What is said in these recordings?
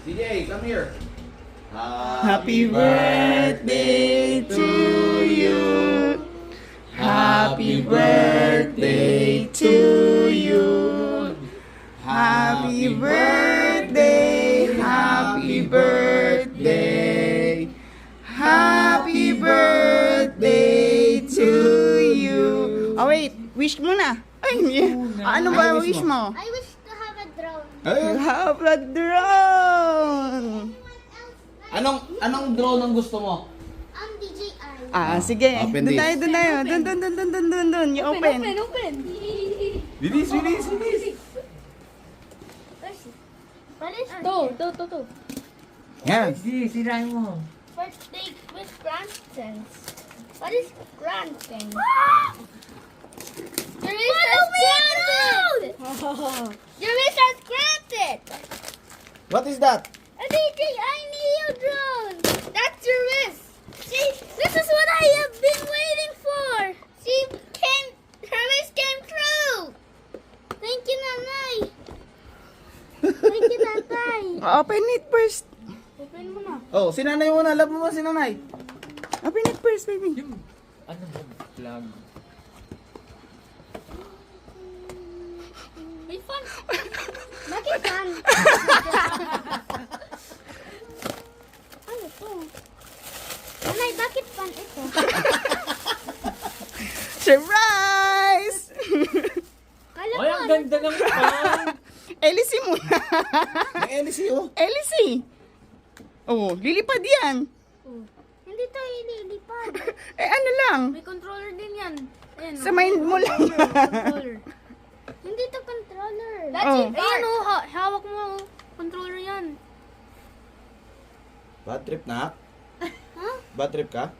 DJ, come here. Happy birthday to you. Happy birthday to you. Happy birthday, happy birthday. Happy birthday to you. Oh wait, wish mo na. Ay, ano ba wish mo? I wish to have a drone. You have a drone. Anong drone ang gusto mo? DJI. Sige. Open Doon this. tayo, doon tayo. Doon. You open. Open. Bilis. What is to? Yan. Hindi, sirahin mo. Birthday with grandparents. What is grandparents? Your wish is granted. Your wish is granted. What is that? A DJI Neo drone. That's your wish. See, this is what I have been waiting for. Her wish came true. Thank you, Nanay. Thank you, Tatay. Open it first. Open mo na. Oh, si nanay muna. Love mo si nanay. Open it first, baby. Ano ba? Vlog. May fun. Bakit fun? Ano to? Nanay, bakit fun ito? Surprise! Kala Ay, ang ganda ng pan. Elisi muna. May LC oh. Elisi. Oh, lilipad yan. Hindi to ililipad. Ano lang. May controller din yan. Ayan, Sa mind mo lang. controller. Hindi to controller. Oh. Ayan o, hawak mo. Controller yan. Bad trip na? Huh? Bad trip ka?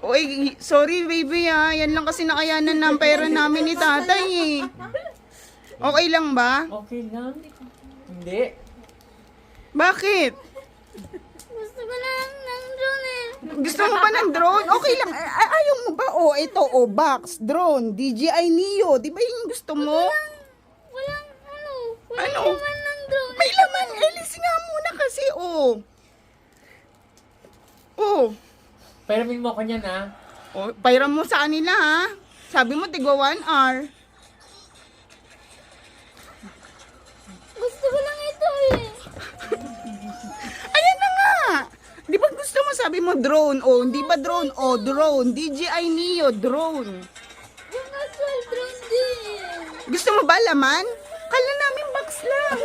Oy, sorry baby ah. Yan lang kasi nakayanan ng pera namin ni tatay eh. Okay lang ba? Okay lang. Hindi. Bakit? Gusto ko lang ng drone eh. Gusto mo ba ng drone? Okay lang. Ayaw mo ba? Oh, ito, box, drone, DJI Neo. Di ba yun yung gusto mo? Walang Ano? laman ng drone. May laman. Elisi nga muna kasi, oh. Oh. Peramin mo ko niyan, ha? Oh, pairam mo sa kanila, ha? Sabi mo, tigwa 1 hour. Gusto ko lang ito eh. Ayan na nga. Di ba gusto mo, sabi mo drone, oh. Hindi ba drone? Oh, drone. DJI Neo, drone. Yung actual drone din. Gusto mo ba laman? Kala namin box lang.